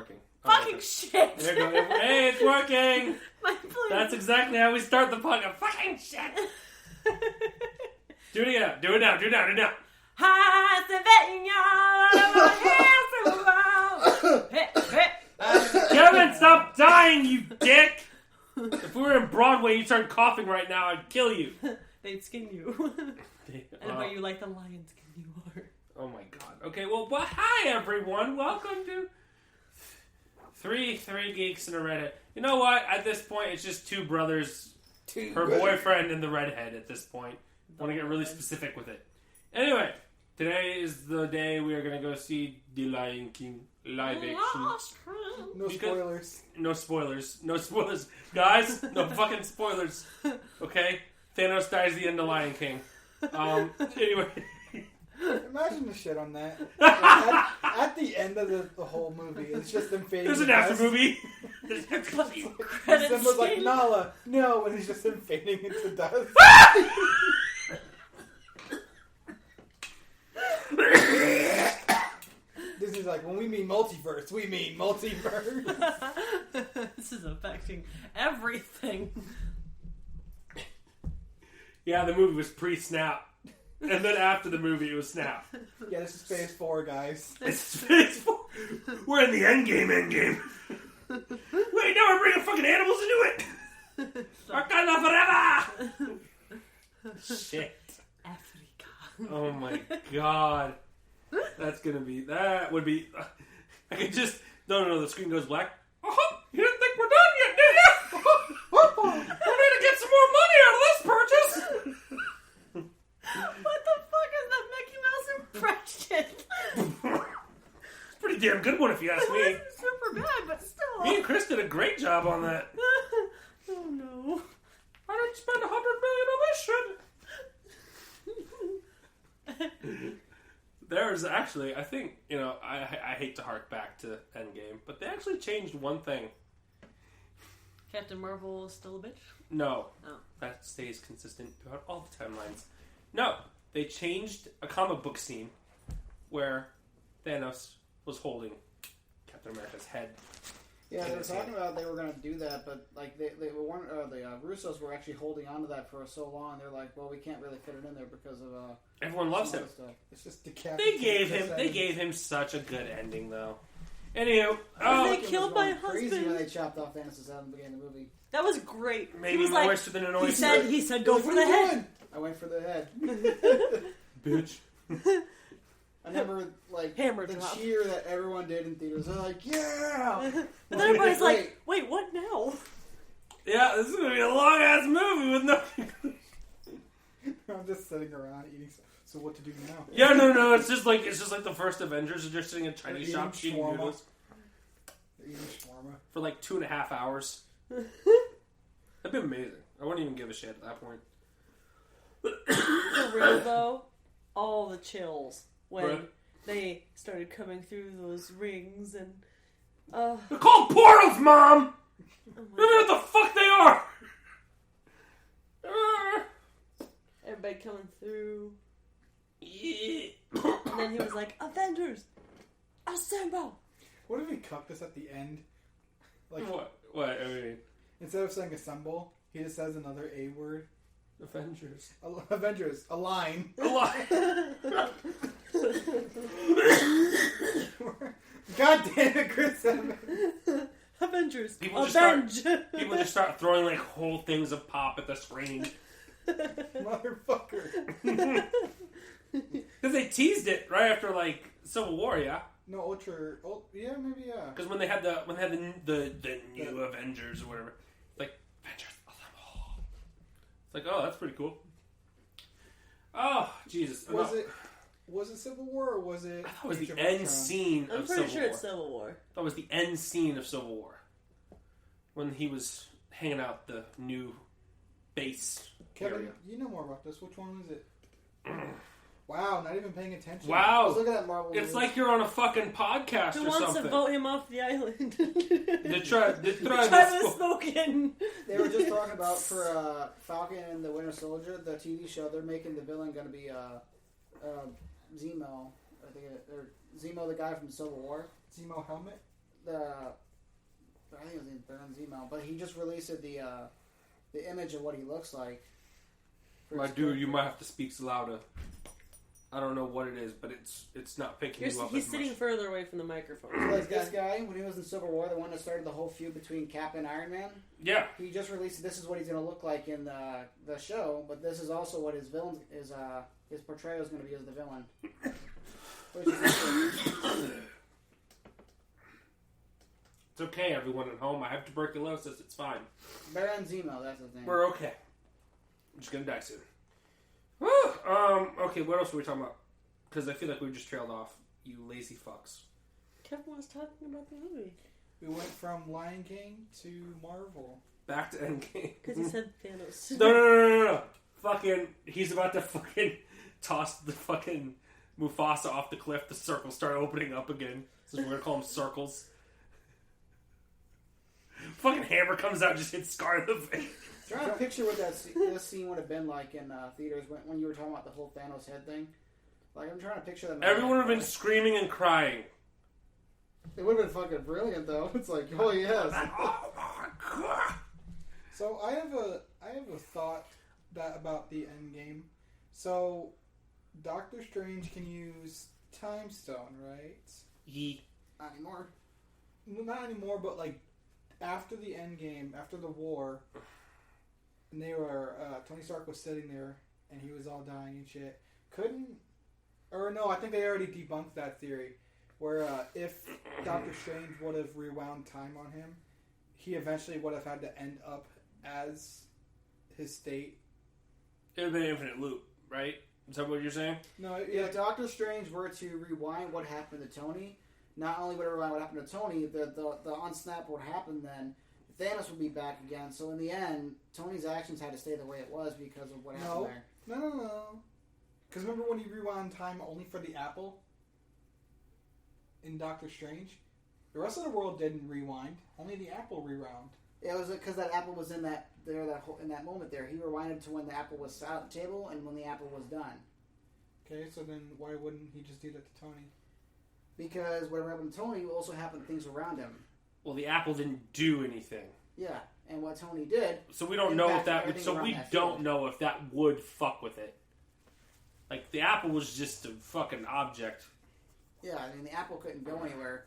working. Fucking shit! There you go. Hey, it's working! Please. That's exactly how we start the podcast. Fucking shit! Do it again. Do it now. Do it now. Do it now. Kevin, stop dying, you dick! If we were in Broadway, you started coughing right now, I'd kill you. They'd skin you. But you like the lion skin you are. Oh my god. Okay, well, hi everyone. Welcome to Three Geeks and a Redhead. You know what? At this point, it's just two brothers, her boyfriend and the redhead at this point. I want to get really specific with it. Anyway, today is the day we are going to go see The Lion King live action. No spoilers. No spoilers. No spoilers. Guys, no fucking spoilers. Okay? Thanos dies at the end of Lion King. Anyway. Imagine the shit on that. At the end of the whole movie, it's just them fading. There's an after movie. Simba's like, Nala, no, and he's just him fading into dust. Disney's like, when we mean multiverse, we mean multiverse. This is affecting everything. Yeah, the movie was pre-Snap. And then after the movie, it was Snap. Yeah, this is Phase 4, guys. It's Phase 4. We're in the endgame. Wait, now we're bringing fucking animals into it. Wakanda forever. Shit. Africa. Oh my god. That would be, I could just, no, the screen goes black. Oh, you didn't think we're done yet, did you? We need to get some more money out of this purchase. What the fuck is that Mickey Mouse impression? It's a pretty damn good one if you ask me. It wasn't super bad, but still. Me and Chris did a great job on that. Oh no. I didn't spend $100 million on this shit. There's actually, I think, I hate to hark back to Endgame, but they actually changed one thing. Captain Marvel is still a bitch? No. Oh. That stays consistent throughout all the timelines. No. They changed a comic book scene where Thanos was holding Captain America's head. Yeah, they were talking about they were going to do that, but like the Russos were actually holding on to that for so long. They're like, well, we can't really fit it in there because of everyone loves him. Stuff. It's just decapitated. They gave him such a good ending, though. Anywho, they killed my crazy husband. when they chopped off Thanos' head in the beginning of the movie. That was great. Maybe he was more like, than an oyster. He said, go for the head. I went for the head. Bitch. I remember, Hammer the drop. cheer that everyone did in theaters. They're like, yeah! But then everybody's like, wait, what now? Yeah, this is going to be a long-ass movie with no... I'm just sitting around eating stuff. So what to do now? Yeah, no, it's just like the first Avengers. They're just sitting in a Chinese shop eating noodles. They're eating shawarma. For like 2.5 hours. That'd be amazing. I wouldn't even give a shit at that point. For real, though, all the chills when Right. they started coming through those rings and... They're called portals, Mom! Oh I don't know what the fuck they are! Everybody coming through. Yeah. And then he was like, Avengers! Assemble! What if he cucked us at the end? Like What? I mean... Instead of saying assemble, he just says another A word. Avengers. Avengers. Align. God damn it, Chris Evans. Avengers. People just start throwing like whole things of pop at the screen. Motherfucker. Because they teased it right after like Civil War, yeah. No, yeah, maybe, yeah. Because when they had the new Avengers or whatever, like Avengers Assemble. It's like, oh, that's pretty cool. Oh, Jesus. Was it Civil War or was it? That was the end scene of Civil War. I'm pretty sure it's Civil War. That was the end scene of Civil War. When he was hanging out the new base Kevin, area. you know more about this. Which one is it? Wow, not even paying attention. Wow. Look at that Marvel It's movie. like you're on a fucking podcast Who or wants something. to vote him off the island? Travis Spoken. They were just talking about for Falcon and the Winter Soldier, the TV show. They're making the villain going to be Zemo. I think, or Zemo, the guy from Civil War. Zemo helmet. I think it was in Baron's email, but he just released the image of what he looks like. My dude, you might have to speak louder. I don't know what it is, but it's not picking you up. He's as sitting much. further away from the microphone. So like this guy, when he was in Civil War, the one that started the whole feud between Cap and Iron Man. Yeah. He just released. This is what he's going to look like in the show, but this is also what his villain his portrayal is going to be as the villain. Which is It's okay, everyone at home. I have tuberculosis. It's fine. Baron's email. That's the thing. We're okay. I'm just gonna die soon. Woo! Okay, what else were we talking about? Because I feel like we just trailed off. You lazy fucks. Kevin was talking about the movie. We went from Lion King to Marvel. Back to Endgame. Because he said Thanos. No. Fucking, he's about to fucking toss the fucking Mufasa off the cliff. The circles start opening up again. So we're gonna call them circles. Fucking hammer comes out and just hits Scar in the face. I'm trying to picture what this scene would have been like in theaters when you were talking about the whole Thanos head thing. Like, I'm trying to picture them. Everyone would have been screaming and crying. It would have been fucking brilliant, though. It's like, oh yes. Oh my god. So I have a thought about the end game. So Doctor Strange can use Time Stone, right? Not anymore. Not anymore, but like after the end game, after the war, and they were Tony Stark was sitting there and he was all dying and shit. I think they already debunked that theory. Where if Doctor Strange would have rewound time on him, he eventually would have had to end up as his state. It would have been an infinite loop, right? Is that what you're saying? No, If Doctor Strange were to rewind what happened to Tony, not only would it rewind what happened to Tony, the unsnap would happen then. Thanos would be back again. So in the end, Tony's actions had to stay the way it was because of what happened there. No. Because remember when he rewound time only for the apple in Doctor Strange? The rest of the world didn't rewind. Only the apple rewound. Yeah, it was because that apple was in that moment there. He rewinded to when the apple was sat at the table and when the apple was done. Okay, so then why wouldn't he just do that to Tony? Because whatever happened to Tony also happened to things around him. Well, the apple didn't do anything. Yeah, and what Tony did. So we don't know if impacted that would. everything So around we that don't field. know if that would fuck with it. Like the apple was just a fucking object. Yeah, I mean the apple couldn't go anywhere,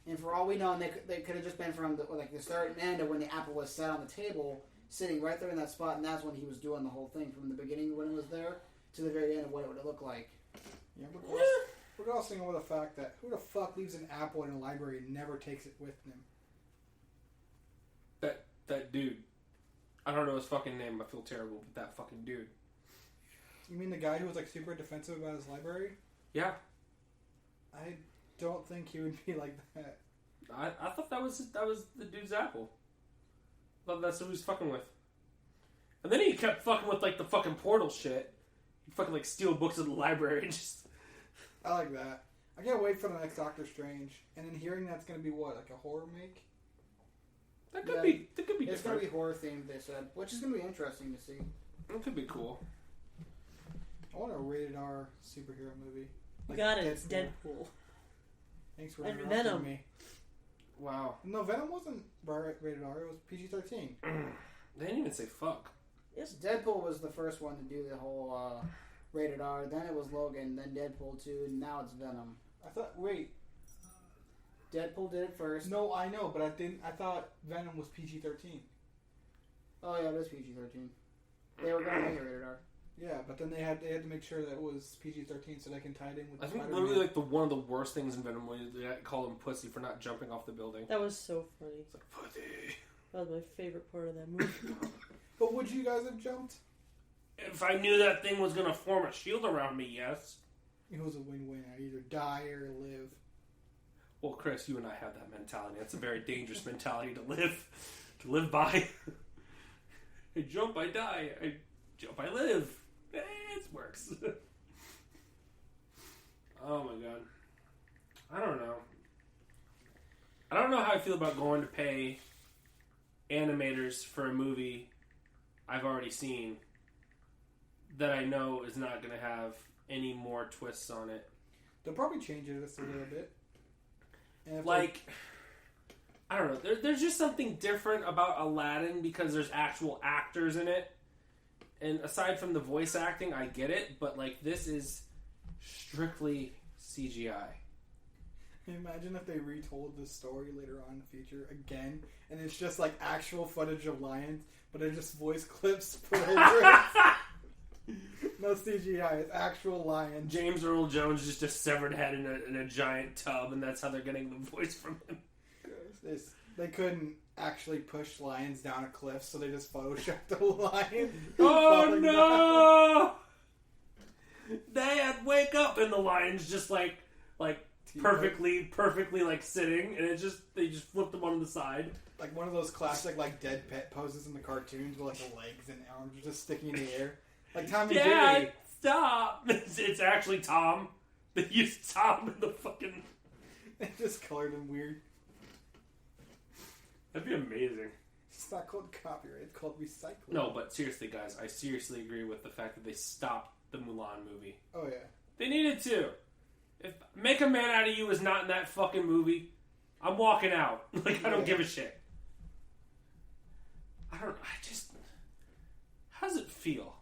and for all we know, they could have just been from the start and end of when the apple was set on the table, sitting right there in that spot, and that's when he was doing the whole thing from the beginning when it was there to the very end of what it would look like. Yeah, we're also thinking about the fact that who the fuck leaves an apple in a library and never takes it with them? That dude. I don't know his fucking name. I feel terrible, but that fucking dude. You mean the guy who was like super defensive about his library? Yeah. I don't think he would be like that. I thought that was the dude's apple. I thought that's who he was fucking with. And then he kept fucking with like the fucking portal shit. He fucking like steal books at the library and just. I like that. I can't wait for the next Doctor Strange. And then hearing that's going to be what, like a horror make? That could be It's different. going to be horror themed, they said, which is going to be interesting to see. It could be cool. I want a rated R superhero movie. You got it. It's Deadpool. Thanks for And interrupting Venom. me. Wow. No, Venom wasn't rated R. It was PG-13. They didn't even say fuck. Yes, Deadpool was the first one to do the whole rated R. Then it was Logan, then Deadpool 2, and now it's Venom. Wait. Deadpool did it first. No, I know, but I thought Venom was PG-13. Oh yeah, it is PG-13. They were going to make it rated R. Yeah, but then they had to make sure that it was PG-13 so they can tie it in with I think Spider-Man. literally like one of the worst things in Venom was they call him pussy for not jumping off the building. That was so funny. It's like pussy. That was my favorite part of that movie. But would you guys have jumped? If I knew that thing was gonna form a shield around me, yes. It was a win-win. I'd either die or live. Well, Chris, you and I have that mentality. That's a very dangerous mentality to live by. I jump, I die. I jump, I live. It works. Oh my god. I don't know. I don't know how I feel about going to pay animators for a movie I've already seen that I know is not going to have any more twists on it. They'll probably change it just a little bit. And if Like, don't know. There's just something different about Aladdin because there's actual actors in it. And aside from the voice acting, I get it. But, like, this is strictly CGI. Imagine if they retold this story later on in the future again, and it's just, like, actual footage of lions, but they're just voice clips put over it. No CGI, it's actual lions. James Earl Jones just a severed head in a giant tub, and that's how they're getting the voice from him. They couldn't actually push lions down a cliff, so they just photoshopped a lion. Oh no! Dad, wake up! And the lion's just like perfectly like sitting, and they just flipped him on the side. Like one of those classic like dead pet poses in the cartoons, with like the legs and arms are just sticking in the air, like Tom and Jerry. Dad, stop! It's actually Tom. They used Tom in the fucking. They just colored him weird. That'd be amazing. It's not called copyright, it's called recycling. No, but seriously, guys, I seriously agree with the fact that they stopped the Mulan movie. Oh, yeah. They needed to. If Make a Man Out of You is not in that fucking movie, I'm walking out. Like, I don't give a shit. How does it feel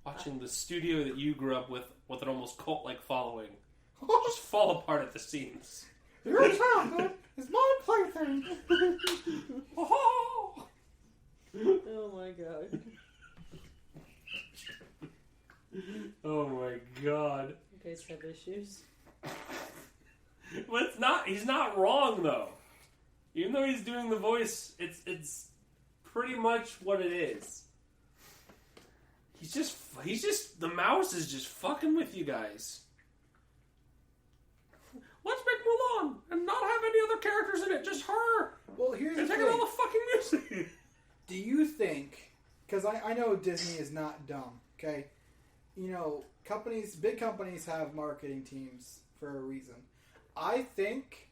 watching the studio that you grew up with an almost cult-like following just fall apart at the seams? You're a child, man. It's my plaything. Oh my god. Oh my god. You guys have issues. Well, it's not. He's not wrong though. Even though he's doing the voice, it's pretty much what it is. He's just the mouse is just fucking with you guys. Let's make Mulan and not have any other characters in it, just her. Well, here's the and thing. taking all the fucking music. Do you think? Because I know Disney is not dumb. Okay, you know, big companies have marketing teams for a reason. I think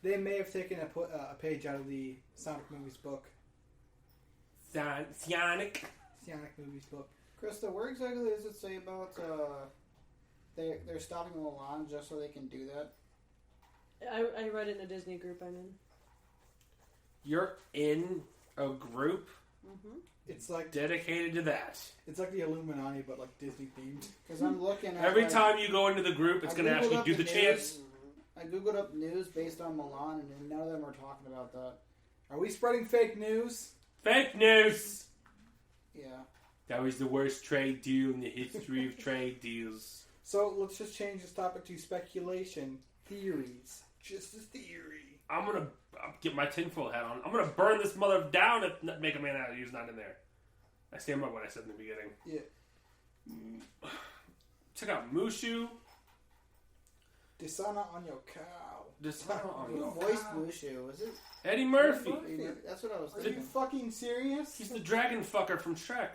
they may have taken a page out of the Sonic movies book. Sonic movies book. Krista, where exactly does it say about they're stopping Mulan just so they can do that? I read it in a Disney group I'm in. You're in a group It's like dedicated to that. It's like the Illuminati, but like Disney themed. Because I'm looking at every time you go into the group, it's going to actually do the chants. I googled up news based on Mulan, and none of them are talking about that. Are we spreading fake news? Fake news. Yeah. That was the worst trade deal in the history of trade deals. So let's just change this topic to speculation, theories, just a theory. I'm gonna get my tinfoil hat on. I'm gonna burn this mother down if Make a Man Out of You's not in there. I stand by what I said in the beginning. Yeah. Check out Mushu. Desana on your cow. Desana on Who your voiced cow. Mushu? Was it? Eddie Murphy. That's what I was Are thinking. you fucking serious? He's the dragon fucker from Shrek.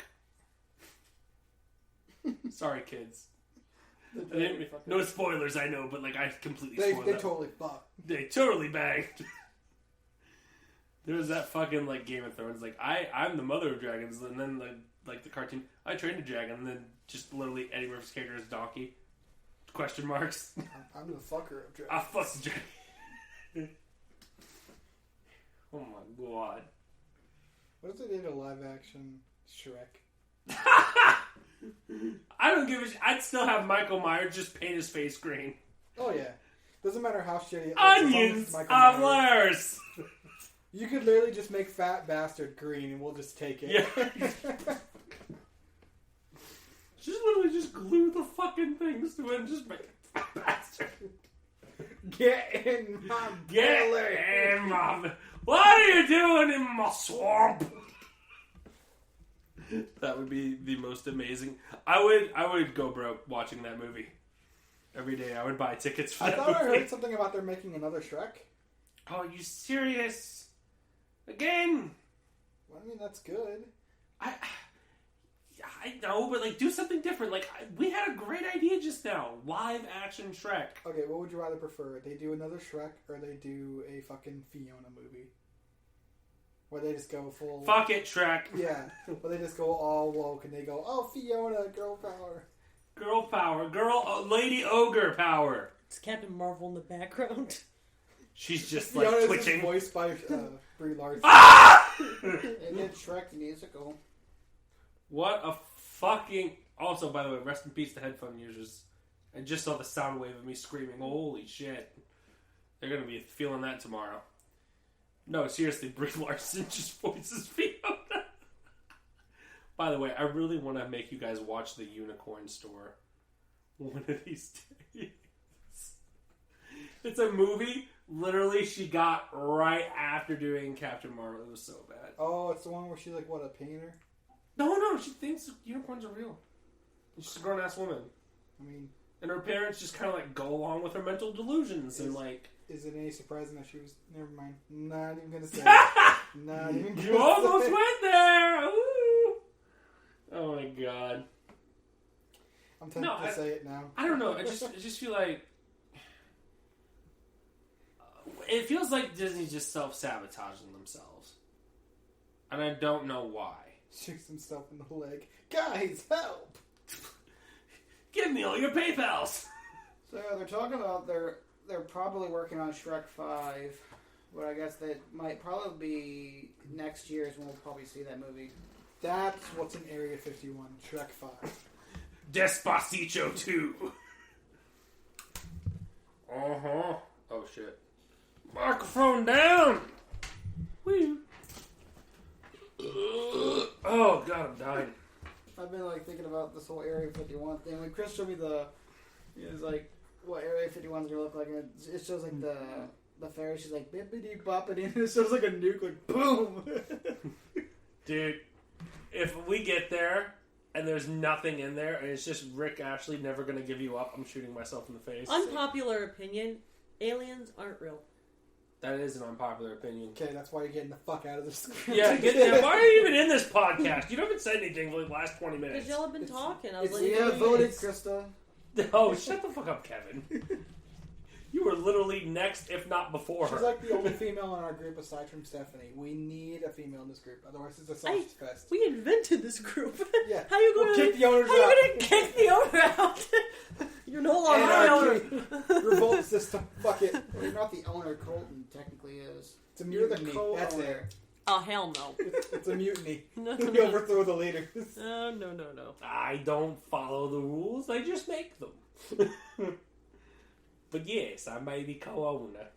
Sorry, kids. No spoilers, I know, but like I completely spoiled They that. totally fucked. They totally banged. There was that fucking like Game of Thrones, like I'm the mother of dragons, and then the cartoon, I trained a dragon, and then just literally Eddie Murphy's character is Donkey. Question marks. I'm the fucker of dragons. I fuck the dragon. Oh my god. What if they did a live action Shrek? I don't give a shit. I'd still have Michael Myers just paint his face green. Oh yeah. Doesn't matter how shitty it looks. Onions Michael are Myers. worse. You could literally just make Fat Bastard green and we'll just take it. Yeah. Just literally just glue the fucking things to it and just make it Fat Bastard. Get in my Get belly. in my... What are you doing in my swamp? That would be the most amazing. I would go broke watching that movie. Every day I would buy tickets for I that thought I movie. heard something about they're making another Shrek. Oh, are you serious? Again? Well, I mean, that's good. I know, but like do something different. Like we had a great idea just now. Live action Shrek. Okay, what would you rather prefer? They do another Shrek or they do a fucking Fiona movie? Where they just go full... Fuck it, Shrek. Yeah, where they just go all woke and they go, oh, Fiona, girl power. Girl power. Lady ogre power. It's Captain Marvel in the background. She's just Fiona like is twitching. voiced by Brie Larson. Ah! And then Shrek the musical. What a fucking... Also, by the way, rest in peace to headphone users. I just saw the sound wave of me screaming, holy shit. They're going to be feeling that tomorrow. No, seriously, Brie Larson just voices Fiona. By the way, I really want to make you guys watch The Unicorn Store one of these days. It's a movie, literally, she got right after doing Captain Marvel. It was so bad. Oh, it's the one where she's like, what, a painter? No, she thinks unicorns are real. She's a grown-ass woman. I mean... And her parents just kind of like go along with her mental delusions and like... Is it any surprising that she was... Never mind. Not even gonna say it. Not even gonna You almost say it. went there! Ooh. Oh my god. I'm tempted to say it now. I don't know. I just feel like... It feels like Disney's just self-sabotaging themselves. And I don't know why. Shoots himself in the leg. Guys, help! Give me all your PayPals! So they're talking about they're probably working on Shrek 5, but I guess that might probably be next year is when we'll probably see that movie. That's what's in Area 51. Shrek 5. Despacito 2. Uh-huh. Oh, shit. Microphone down! Woo. Oh, God, I'm dying. I've been like thinking about this whole Area 51 thing. When Chris showed me he was like, what Area 51 is gonna look like, and it shows like the fairy. She's like bippity boppity, and it shows like a nuke, like boom. Dude, if we get there and there's nothing in there, and it's just Rick Ashley never gonna give you up, I'm shooting myself in the face. Unpopular opinion: aliens aren't real. That is an unpopular opinion. Okay, that's why you're getting the fuck out of this. Yeah, get there. Why are you even in this podcast? You haven't said anything for the last 20 minutes. Because y'all have been talking. I was like, We have voted, Krista. Oh, shut the fuck up, Kevin. You were literally next, if not before She's her. like the only female in our group aside from Stephanie. We need a female in this group, otherwise it's a sausage fest. we invented this group. Yeah. How you We'll gonna kick the owners How you out. gonna kick the owner out? You're no longer the owner. Revolt system. Fuck it. Well, you're not the owner. Colton technically is. It's a You're the mutiny. co-owner. That's it. Oh hell no! It's a mutiny. No, We overthrow the leaders. no. I don't follow the rules, I just make them. But yes, I may be co-owner.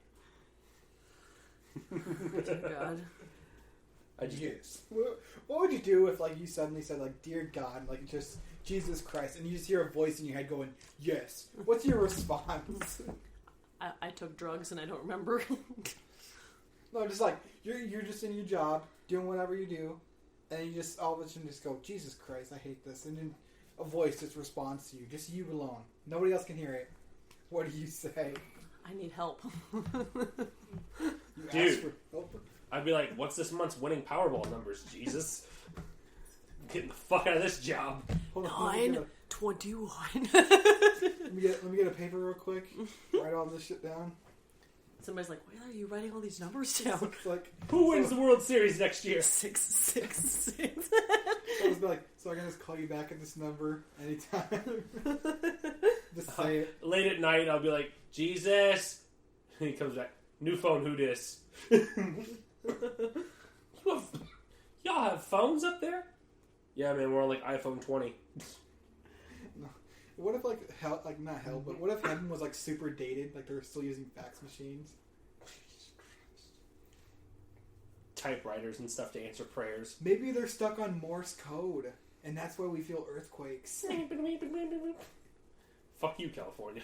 God. I just Yes. What would you do if, like, you suddenly said, like, "Dear God," like, just Jesus Christ, and you just hear a voice in your head going, "Yes"? What's your response? I took drugs and I don't remember. No, just like you're just in your job doing whatever you do, and you just all of a sudden just go, "Jesus Christ, I hate this," and then a voice just responds to you, just you alone. Nobody else can hear it. What do you say? I need help. You Dude. ask for help. I'd be like, what's this month's winning Powerball numbers, Jesus? I'm getting the fuck out of this job. Hold on, let me 921. let me get a paper real quick. Write all this shit down. Somebody's like, why are you writing all these numbers down? It's like, Who wins the World Series next year? 666. someone's be like, so I can just call you back at this number anytime. Just say it. Late at night, I'll be like, Jesus. And he comes back, new phone, who dis? Y'all have phones up there? Yeah, man, we're on like iPhone 20. What if, like, hell, like, not hell, but what if heaven was, like, super dated? Like, they're still using fax machines? Typewriters and stuff to answer prayers. Maybe they're stuck on Morse code, and that's why we feel earthquakes. Fuck you, California.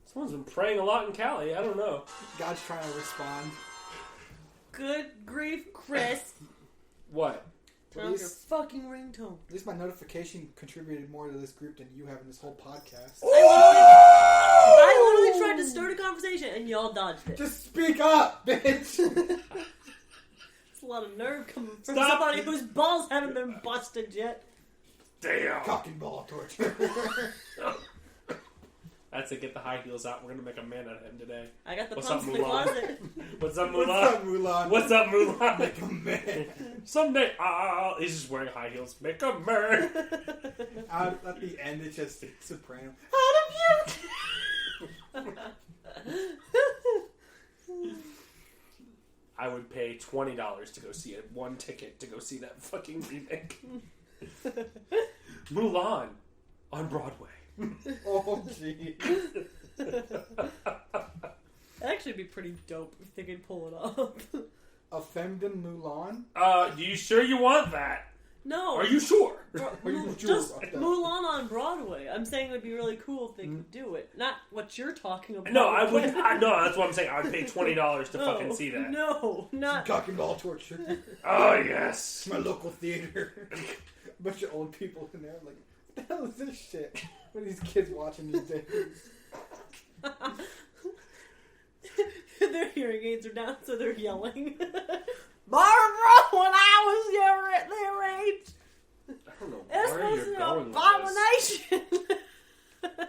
Someone's been praying a lot in Cali. I don't know. God's trying to respond. Good grief, Chris. What? Turn off your fucking ringtone. At least my notification contributed more to this group than you have in this whole podcast. I literally tried to start a conversation and y'all dodged it. Just speak up, bitch! It's a lot of nerve coming from Stop. somebody whose balls haven't been busted yet. Damn. Cock and ball torture. That's it. Get the high heels out. We're gonna make a man out of him today. I got the What's pumps up, in the Mulan? closet. What's up, What's Mulan? up, Mulan? What's up, Mulan? Make a man. Someday, he's just wearing high heels. Make a man. At the end, it's just soprano. I would pay $20 to go see it. One ticket to go see that fucking remake. Mulan on Broadway. Oh, jeez. That'd actually be pretty dope if they could pull it off. A femdom Mulan? You sure you want that? No. Are you sure? Are you sure Just about that? Mulan on Broadway. I'm saying it would be really cool if they could do it. Not what you're talking about. No, I would. No, that's what I'm saying. I would pay $20 to fucking see that. No, not. Cock and ball torture. Oh yes. My local theater. A bunch of old people in there. I'm like, what the hell is this shit? What are these kids watching these days? Their hearing aids are down, so they're yelling. Barbara, when I was their age, I don't know it's where supposed to you're be going an with this. abomination.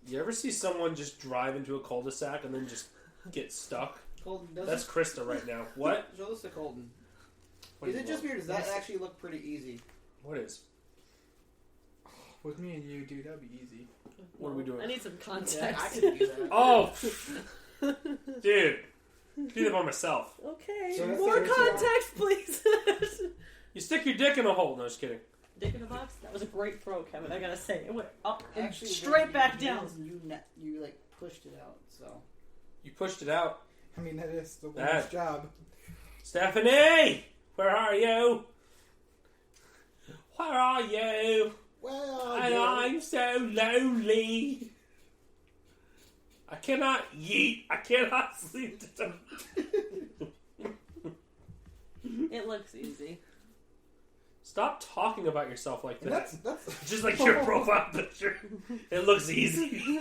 You ever see someone just drive into a cul-de-sac and then just get stuck? Colton, does That's Krista right now. What? Show this to Colton. What Is do it you just want? weird? Does that actually look pretty easy? What is? With me and you, dude, that'd be easy. What are we doing? I need some Yeah, context. I can do that. Oh, dude, do that by myself. Okay, So that's more the context, please. You stick your dick in a hole. No, just kidding. Dick in a box? That was a great throw, Kevin. I gotta say, it went up and Actually, straight you back did down. this and you like pushed it out. So You pushed it out. I mean, that is the That- woman's job. Stephanie, where are you? Where are you? Well, And I'm so lonely. I cannot yeet. I cannot sleep tonight. It looks easy. Stop talking about yourself like and that. that's Just like your profile picture. It looks easy.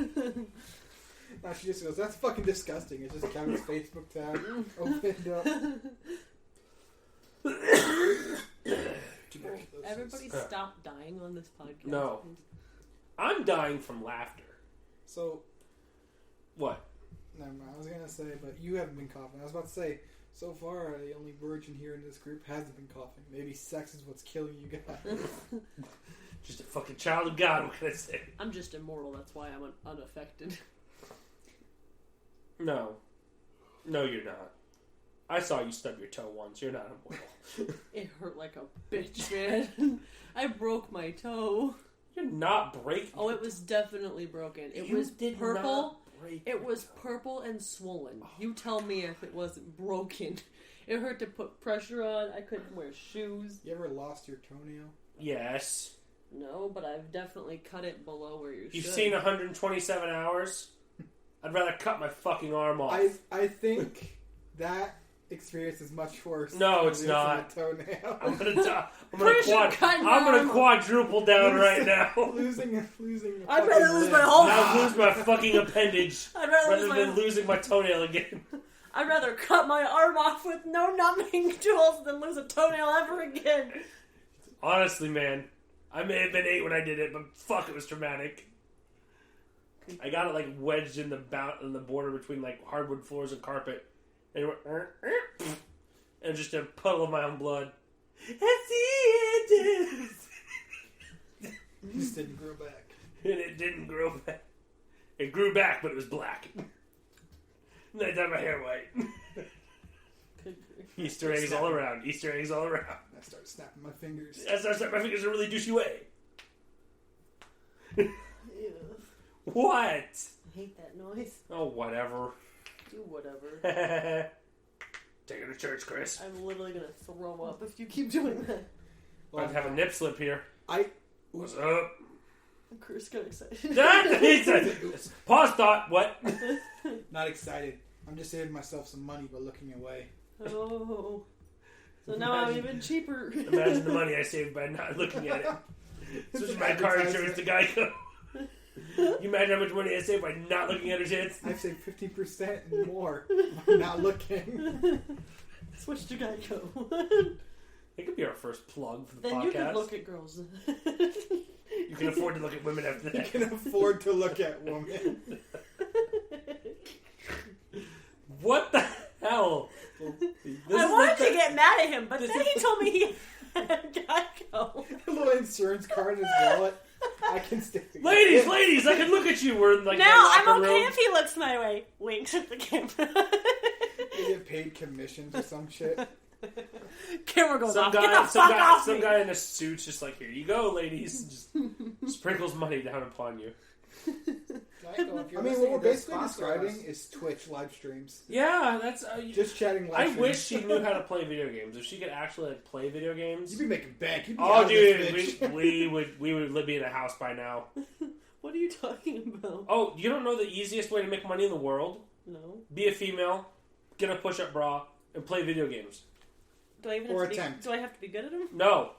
Now she just goes, that's fucking disgusting. It's just Kevin's Facebook tab opened up. Everybody stop dying on this podcast. No. I'm dying from laughter. So, What? never mind. I was gonna say, but you haven't been coughing. I was about to say, so far the only virgin here in this group hasn't been coughing. Maybe sex is what's killing you guys. Just a fucking child of God, what can I say? I'm just immortal, that's why I'm unaffected. No. No, you're not. I saw you stub your toe once. You're not immortal. It hurt like a bitch, man. I broke my toe. You're not breaking. Oh, it was definitely broken. It You was did purple. not break It your was toe. purple and swollen. You tell me if it wasn't broken. It hurt to put pressure on. I couldn't wear shoes. You ever lost your toenail? Yes. No, but I've definitely cut it below where you You've should. seen 127 hours? I'd rather cut my fucking arm off. I think that experience is much worse. No, it's than not. losing a toenail. I'm gonna Pretty sure cutting my arm off. quadruple down right now. losing. A I'd fucking rather lose my limb. whole- Now lose my fucking appendage I'd rather rather lose than my... losing my toenail again. I'd rather cut my arm off with no numbing tools than lose a toenail ever again. Honestly, man, I may have been 8 when I did it, but fuck, it was traumatic. I got it like wedged in the border between like hardwood floors and carpet, and it went, and just a puddle of my own blood. That's it. It just didn't grow back. And it didn't grow back. It grew back, but it was black. And I dyed my hair white. Easter eggs all around. Easter eggs all around. I started snapping my fingers. I started snapping my fingers in a really douchey way. Ew. What? I hate that noise. Oh, whatever. Do whatever. Take her to church, Chris. I'm literally gonna throw up if you keep doing that. I'd have a nip slip here. What's up? Chris got excited. Pause thought. What? Not excited. I'm just saving myself some money by looking away. Oh. So now I'm even cheaper. Imagine the money I saved by not looking at it. Switching my car insurance to Geico. You imagine how much money I saved by not looking at her tits? I've saved 50% and more by not looking. Switch to Geico. It could be our first plug for the Then podcast. you can look at girls. You can afford to look at women after You that. can afford to look at women. What the hell? I wanted to get mad at him, but then he told me he had Geico. A little insurance card in his wallet. I can stay. Ladies, I can look at you. We're in like Now the I'm locker okay room. if he looks my way. Winks at the camera. paid commissions or some shit. Camera goes off. Guy, Get the fuck off some me. guy in a suit's just like, here you go, ladies. Just sprinkles money down upon you. I mean, what we're basically describing is Twitch live streams. Yeah, that's Just chatting live I streams. wish she knew how to play video games. If she could actually like play video games, You'd be making bank. You'd be oh, out of this dude, bitch. we would be in a house by now. What are you talking about? Oh, you don't know the easiest way to make money in the world? No. Be a female, get a push-up bra, and play video games. Do I even Or have to attempt. do I have to be good at them? No.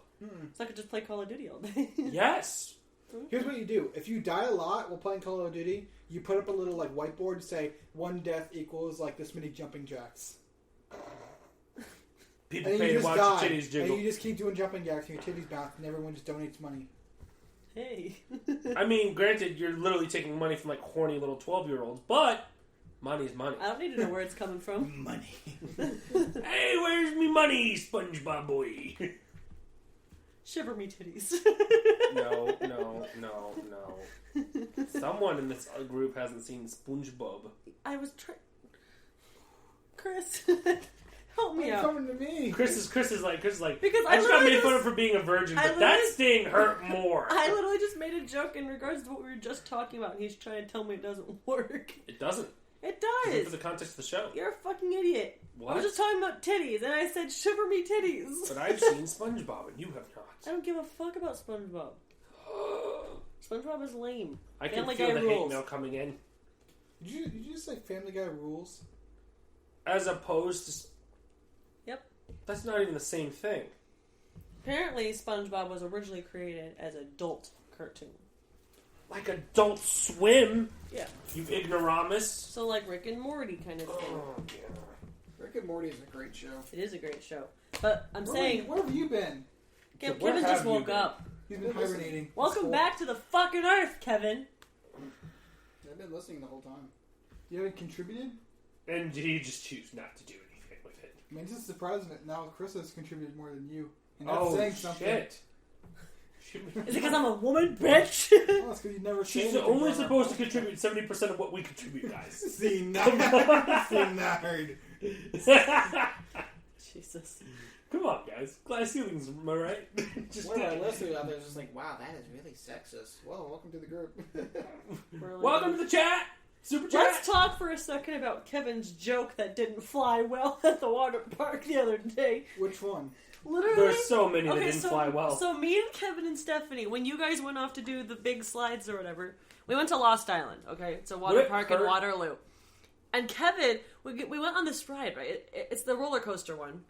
So I could just play Call of Duty all day. Yes. Here's what you do. If you die a lot while playing Call of Duty, you put up a little like whiteboard and say, one death equals like this many jumping jacks. People And pay you to just watch die. your titties And jiggle. you just keep doing jumping jacks and your titties bounce and everyone just donates money. Hey. I mean, granted, you're literally taking money from like horny little 12-year-olds, but money's money. I don't need to know where it's coming from. Money. Hey, where's me money, SpongeBob boy? Shiver me titties. No. Someone in this group hasn't seen SpongeBob. I was trying. Chris, help me You're out. coming to me. Chris is like Because I just got literally made fun of for being a virgin, but that sting hurt more. I literally just made a joke in regards to what we were just talking about, and he's trying to tell me it doesn't work. It doesn't. It For does. the context of the show. You're a fucking idiot. What? I was just talking about titties, and I said, shiver me titties. But I've seen SpongeBob, and you have I not. don't give a fuck about SpongeBob. SpongeBob is lame. I can Family feel Guy the hate rules. mail coming in. Did you just say Family Guy rules? As opposed to... Yep. That's not even the same thing. Apparently, SpongeBob was originally created as an adult cartoon. Like Adult Swim, Yeah. you ignoramus. So, like Rick and Morty kind of thing. Oh, yeah. Rick and Morty is a great show. It is a great show. But I'm Where saying, have you been? where Kevin have just you woke been? up. He's been hibernating. Welcome back to the fucking Earth, Kevin. I've been listening the whole time. You haven't contributed? And you just choose not to do anything with it. I mean, it's just surprising that now Chris has contributed more than you. And that's saying something. shit. Is it because I'm a woman, bitch? Oh, it's because you never say She's anything only on our supposed to podcast. contribute 70% of what we contribute, guys. See, nerd. See, nerd. Jesus. Come on, guys. Glass ceilings, am I right? Just One of our listeners out there is just like, wow, that is really sexist. Well, welcome to the group. Welcome to the chat! Super chat! Let's talk for a second about Kevin's joke that didn't fly well at the water park the other day. Which one? Literally. There's so many that Okay, didn't fly well. So me and Kevin and Stephanie, when you guys went off to do the big slides or whatever, we went to Lost Island, okay? It's a water Would it park in hurt? Waterloo. And Kevin, we went on this ride, right? It's the roller coaster one.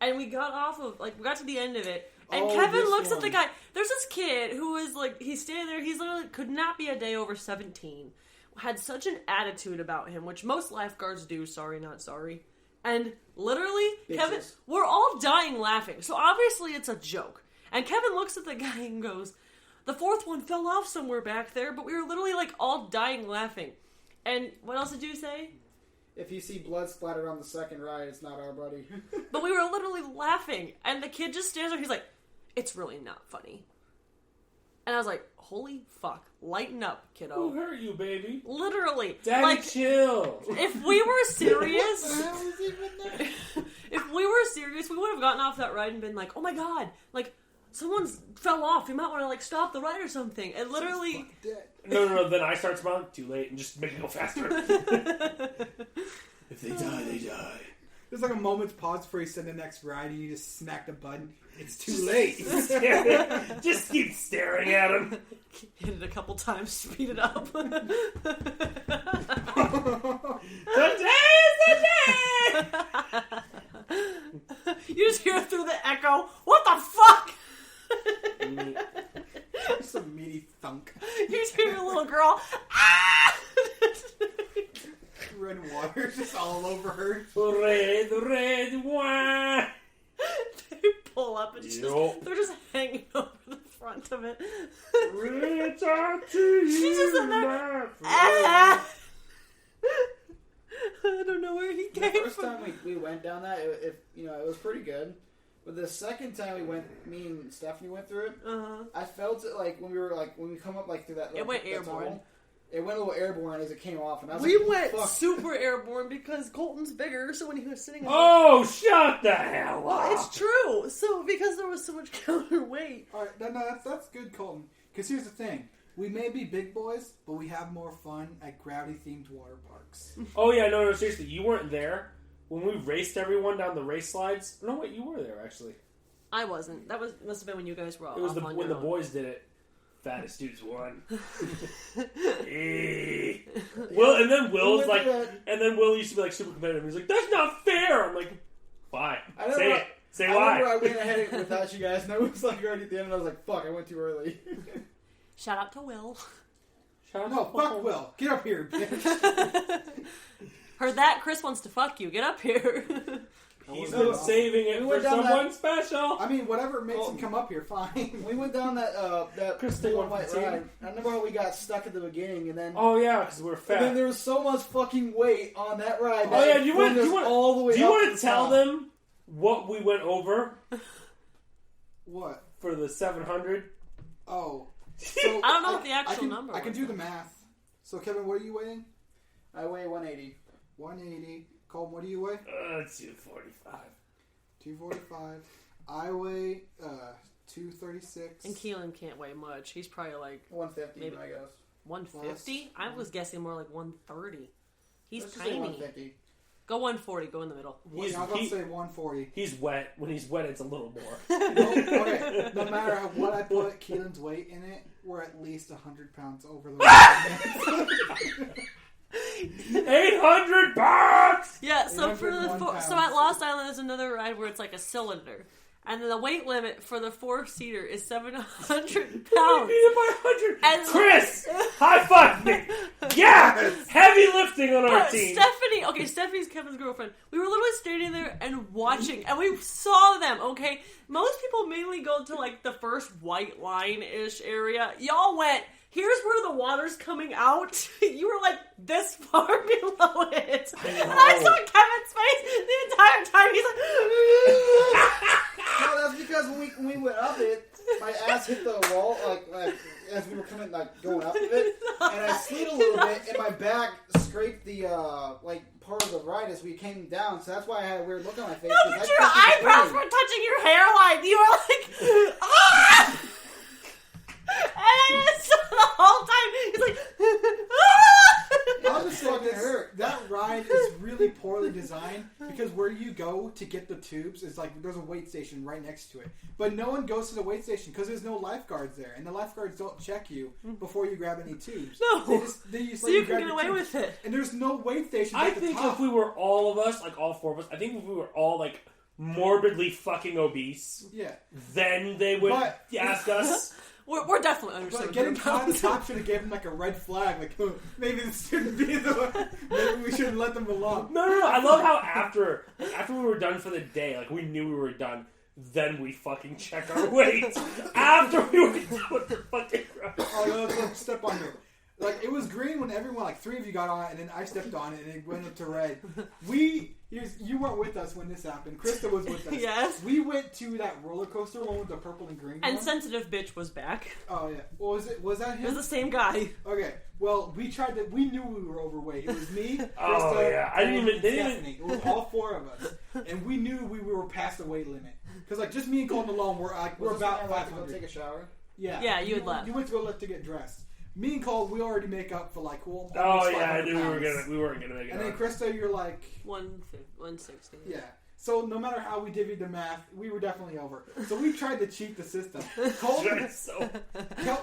And we got off of, we got to the end of it. And Oh, Kevin this looks at one. the guy. There's this kid who is he's standing there. He's literally could not be a day over 17. Had such an attitude about him, which most lifeguards do. Sorry, not sorry. And literally, Bitches. Kevin, we're all dying laughing. So obviously it's a joke. And Kevin looks at the guy and goes, the fourth one fell off somewhere back there, but we were literally all dying laughing. And what else did you say? If you see blood splattered on the second ride, it's not our buddy. But we were literally laughing. And the kid just stands there, he's like, it's really not funny. And I was like, holy fuck, lighten up, kiddo. Who hurt you, baby? Literally. Daddy, chill. If we were serious, What the hell is even there? if we were serious, we would have gotten off that ride and been like, oh my god, someone's fell off. We might want to stop the ride or something. And literally, Dead. No. Then I start smiling. Too late, and just make it go faster. If they die, they die. There's a moment's pause before you send the next ride and you just smack the button. It's too late. Just keep staring at him. hit it a couple times, speed it up. Today is the day. You just hear through the echo, what the fuck? Some meaty thunk. You just hear a little girl, ah! Red water just all over her. Red wine. They pull up and Yup. they're just hanging over the front of it. Reach out to She's just in there. my friend. Ah! I don't know where he The came first from. time we went down that, it was pretty good. But the second time we went, me and Stephanie went through it. Uh-huh. I felt it when we come up through that. It went that airborne. tunnel, It went a little airborne as it came off, and I was We like, went fuck. super airborne because Colton's bigger, so when he was sitting... Oh, shut the hell Well, up! it's true. So because there was so much counterweight. Alright, no, that's good, Colton. Because here's the thing. We may be big boys, but we have more fun at gravity-themed water parks. Oh yeah, no, seriously, you weren't there when we raced everyone down the race slides. No, wait, you were there actually. I wasn't. That must have been when you guys were all It was off on when your the own. boys did it. Fattest dudes won. Will, and then Will's like, and then Will used to be like super competitive. He's like, "That's not fair." I'm like, "Why? Say it. Say I why." remember I went ahead without you guys, and I was like right at the end, and I was like, fuck, I went too early. Shout out to Will. Shout out No, to fuck Will. Get up here, bitch. Heard that? Chris wants to fuck you. Get up here. He's been saving it We for went down someone special. I mean, whatever makes him come up here, fine. We went down that Chris, blue take and one white for the team. ride. I remember how we got stuck at the beginning, and then Oh yeah, because we're and then fat. there was so much fucking weight on that ride. Oh that yeah, it do you want flung us all the way? do you up want the to tell top. them what we went over What? for the 700? Oh. So I don't know what the actual number I can was. do the math. So, Kevin, what are you weighing? I weigh 180. 180. Colton, what do you weigh? Let's do 45. 245. I weigh 236. And Keelan can't weigh much. He's probably like 150, Maybe. I guess. 150. I was guessing more like 130. He's Let's just say tiny. 150. Go 140. Go in the middle. I was about to say 140. He's wet. When he's wet, it's a little more. Okay, no matter what I put Keelan's weight in it, we're at least 100 pounds over the weight. 800 pounds! Yeah. So for the 801 so at Lost Island, there's another ride where it's like a cylinder, and then the weight limit for the 4-seater is 700 pounds. Beat it by 100. And- Chris, high five me. Yeah, heavy lifting on our But team. Stephanie's Kevin's girlfriend. We were literally standing there and watching, and we saw them, okay? Most people mainly go to, like, the first white line-ish area. Y'all went, here's where the water's coming out. You were, like, this far below it. And I saw Kevin's face the entire time. He's like... No, that's because when we went up it, my ass hit the wall, like as we were coming, like going up it, and I slid a little bit, and my back scraped the like part of the ride as we came down. So that's why I had a weird look on my face. No, but your eyebrows were touching your hairline. You were like, ah! And I saw the whole time. He's like, ah! I'll just say Fucking this, hurt. that ride is really poorly designed because where you go to get the tubes is like there's a weight station right next to it. But no one goes to the weight station because there's no lifeguards there, and the lifeguards don't check you before you grab any tubes. No. They just So let you grab can get your away tubes. with it. And there's no weight station I at the think top. if we were all of us, like all four of us, I think if we were all like morbidly fucking obese, Yeah. then they would But- ask us. We're definitely under But 700 getting caught at the pounds. top should have given them like a red flag, like maybe this shouldn't be the way. Maybe we shouldn't let them along. No. I love how after we were done for the day, like we knew we were done, then we fucking check our weight after we were done with the fucking ride. Oh, no, let's step on here. Like, it was green when everyone, like, 3 of you got on it, and then I stepped on it, and it went up to red. You weren't with us when this happened. Krista was with us. Yes. We went to that roller coaster one with the purple and green And one. Sensitive Bitch was back. Oh, yeah. What was it? Was that It was him? the same guy. Okay. Well, we knew we were overweight. It was me, Krista, Oh, yeah. I didn't even- they didn't Stephanie. It was all 4 of us. And we knew we were past the weight limit. Because, like, just me and Colton alone, we're about I like to go 500. take a shower. Yeah. Yeah, you had left. You went to go to get dressed. Me and Cole, we already make up for like almost Oh yeah, I 500 knew pounds. we weren't gonna make it. And then on. Krista, you're like, 160. yeah. So no matter how we divvied the math, we were definitely over. So we tried to cheat the system.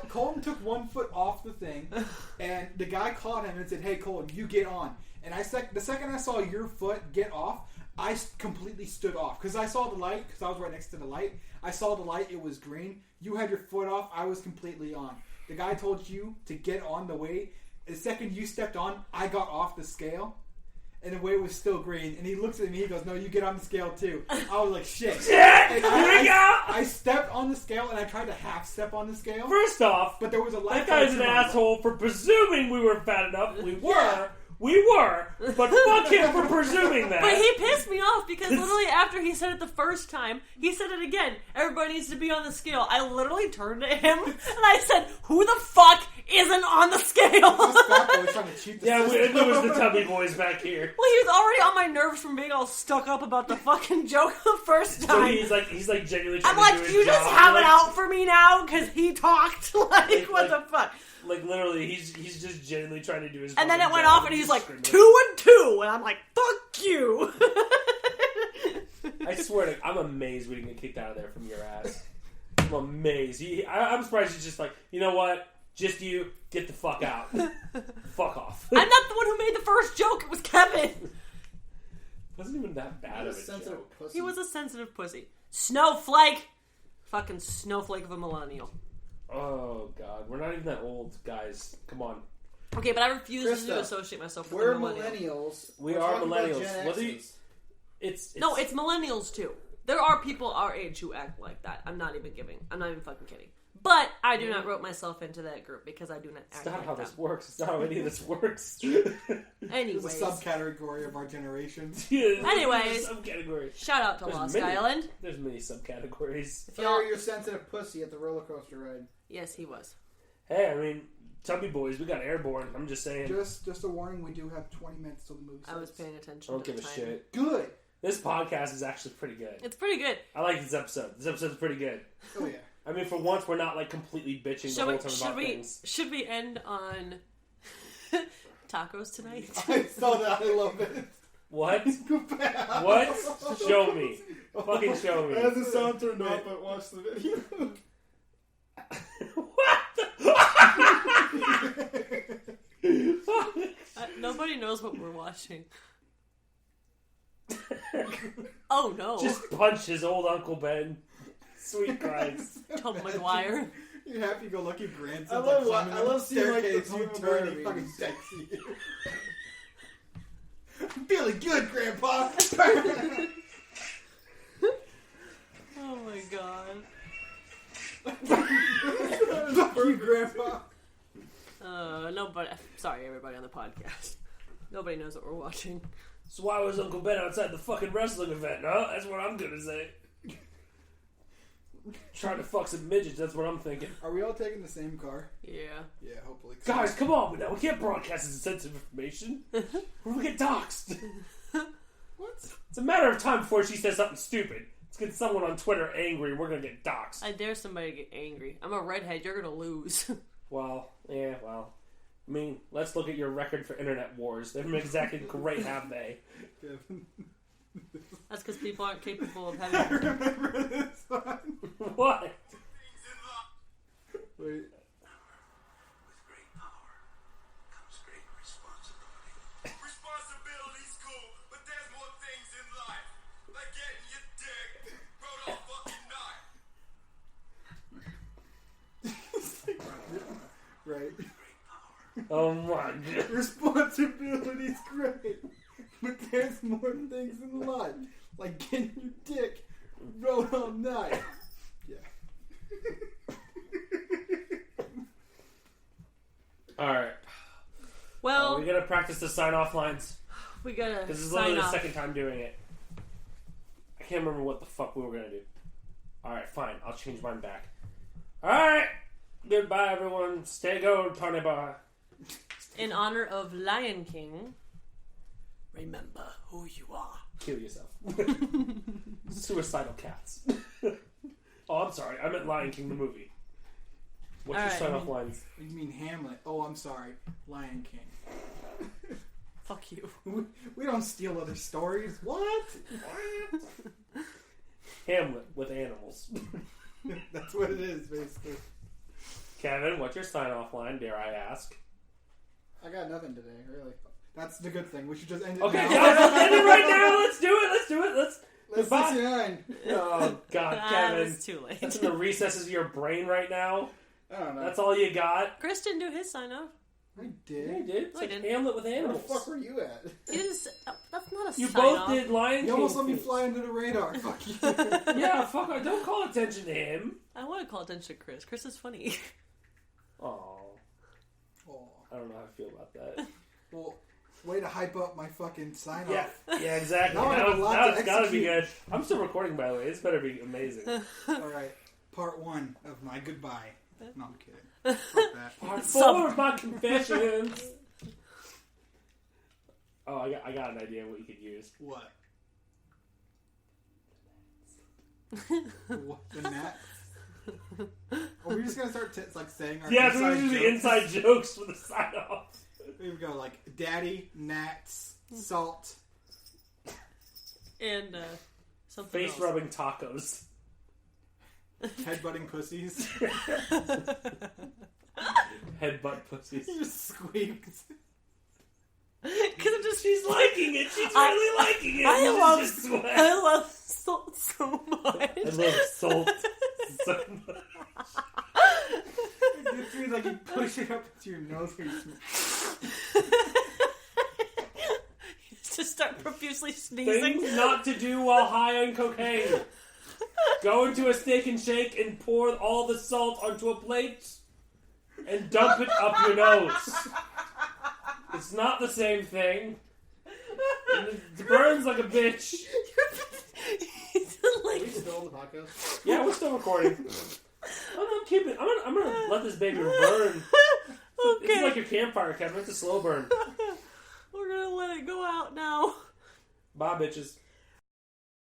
Colton took 1 foot off the thing, and the guy caught him and said, "Hey, Colton, you get on." And the second I saw your foot get off, I completely stood off because I saw the light because I was right next to the light. I saw the light; it was green. You had your foot off. I was completely on. The guy told you to get on the weight. The second you stepped on, I got off the scale. And the weight was still green. And he looks at me, he goes, "No, you get on the scale too." I was like, shit. Shit! And Here we go! I stepped on the scale and I tried to half step on the scale. First off, But there was a light. that guy's an asshole for presuming we were fat enough. We were. Yeah. We were, but fuck him for presuming that. But he pissed me off because literally after he said it the first time, he said it again. Everybody needs to be on the scale. I literally turned to him and I said, "Who the fuck isn't on the scale?" This fat boy's trying to cheat the Yeah, system. it was the tubby boys back here. Well, he was already on my nerves from being all stuck up about the fucking joke the first So time. he's like genuinely trying I'm like, to do his you just job. have it Like, out for me now because he talked. Like, what the fuck? Like literally, he's just genuinely trying to do his. And then fucking it went job off, and he's just like, screaming. 2 and 2, and I'm like, fuck you. I swear to, I'm amazed we didn't get kicked out of there from your ass. I'm amazed. I'm surprised he's just like, you know what? Just you, get the fuck out. Fuck off. I'm not the one who made the first joke. It was Kevin. Wasn't even that bad of a sensitive joke. pussy. He was a sensitive pussy. Snowflake. Fucking snowflake of a millennial. Oh god, we're not even that old, guys. Come on. Okay, but I refuse to Krista, associate myself with We're a millennial. millennials. We We're are talking about millennials. Gen Whether you- X's. It's No, it's millennials too. There are people our age who act like that. I'm not even fucking kidding. But I do not rope myself into that group because I do not it's act not like how that. this works. It's not how any of this works. There's Anyways, a subcategory of our generation. Anyways. Subcategory. shout out to There's Lost many. Island. There's many subcategories. If y'all, Fire your sensitive pussy at the roller coaster ride. yes, he was. Hey, I mean, Tubby Boys, we got airborne. I'm just saying. Just a warning, we do have 20 minutes till the movie I was starts. paying attention. Don't to give the a time. shit. Good. This podcast is actually pretty good. It's pretty good. I like this episode. This episode's pretty good. Oh yeah. I mean, for once, we're not like completely bitching the whole time about things. Should we end on tacos tonight? I saw that. I love it. What? What? Show me. Fucking show me. As the sound turned off, but watch the video. Nobody knows what we're watching. Oh no! Just punch his old Uncle Ben. Sweet Christ. Tom McGuire. Your happy-go-lucky grandson. I love climbing I up love the seeing like the staircase. Tom You and turn, Jerry he fucking memes. texts you. I'm feeling good, Grandpa. Oh my god. Fuck you, Grandpa. Nobody. Sorry, everybody on the podcast. Nobody knows what we're watching. So why was Uncle Ben outside the fucking wrestling event, huh? That's what I'm gonna say. Trying to fuck some midgets, that's what I'm thinking. Are we all taking the same car? Yeah. Yeah, hopefully. Guys, come on, now we can't broadcast this sensitive information. Or we get doxxed. What? It's a matter of time before she says something stupid. Let's get someone on Twitter angry, we're gonna get doxxed. I dare somebody to get angry. I'm a redhead. You're gonna lose. Well. I mean, let's look at your record for internet wars. They've been exactly great, have they? That's because people aren't capable of I having. remember this one. What? Wait. With great power comes great responsibility. Responsibility's cool, but there's more things in life. Like getting your dick rode off fucking knife. Right. Oh my god. Responsibility's great, but there's more things in life, like getting your dick rode all night. Yeah. Alright. Well, We gotta practice the sign off lines. we gotta Because this is sign literally the off. second time doing it. I can't remember what the fuck we were gonna do. Alright, fine. I'll change mine back. Alright! Goodbye, everyone. Stay gold, Tony Bar. In honor of Lion King, remember who you are. Kill yourself. Suicidal cats. Oh, I'm sorry. I meant Lion King the movie. What's your Alright. sign off lines? You mean Hamlet? Oh, I'm sorry, Lion King. Fuck you. We don't steal other stories. What? Hamlet with animals. That's what it is, basically. Kevin, what's your sign off line, dare I ask? I got nothing today, really. That's the good thing. We should just end it Okay, now. guys, let's end it right now. Let's do it. Let's Goodbye. 69. Oh, God, Kevin. It's too late. That's in the recesses of your brain right now. I don't know. That's all you got. Chris didn't do his sign off. I Yeah, did. you did. It's No, I like didn't. Hamlet with Where the animals. fuck were you at? He didn't. That's not a You sign both off. did Lion King. You almost let me things. fly under the radar. Fuck you. Yeah, fuck. Don't call attention to him. I want to call attention to Chris. Chris is funny. Oh, Oh, I don't know how I feel about that. well, way to hype up my fucking sign Yeah, off. yeah, exactly. Now I have a lot Now to it's gotta be execute. good. I'm still recording, by the way. This better be amazing. All right, part 1 of my goodbye. No, I'm kidding. Fuck that. Part 4 of my confessions. Oh, I got an idea what you could use. What? What? The gnats? Are we just gonna start saying our Yeah, so inside we do the jokes? inside jokes for the sign off. Here we go, like daddy, gnats, salt. And something Face else. rubbing tacos. Headbutting pussies. Headbutt pussies. Just squeaks. Because I'm just She's liking it. She's really liking it. I She's just sweat. love salt so much. I love salt so much. It's weird, like you push it up into your nose where you Just start profusely sneezing. Things not to do while high on cocaine. Go into a Steak and Shake and pour all the salt onto a plate and dump it up your nose. It's not the same thing. And it burns like a bitch. Are we still on the podcast? Yeah, we're still recording. I'm gonna let this baby burn. This is like your campfire, Kevin. It's a slow burn. We're gonna let it go out now. Bye, bitches.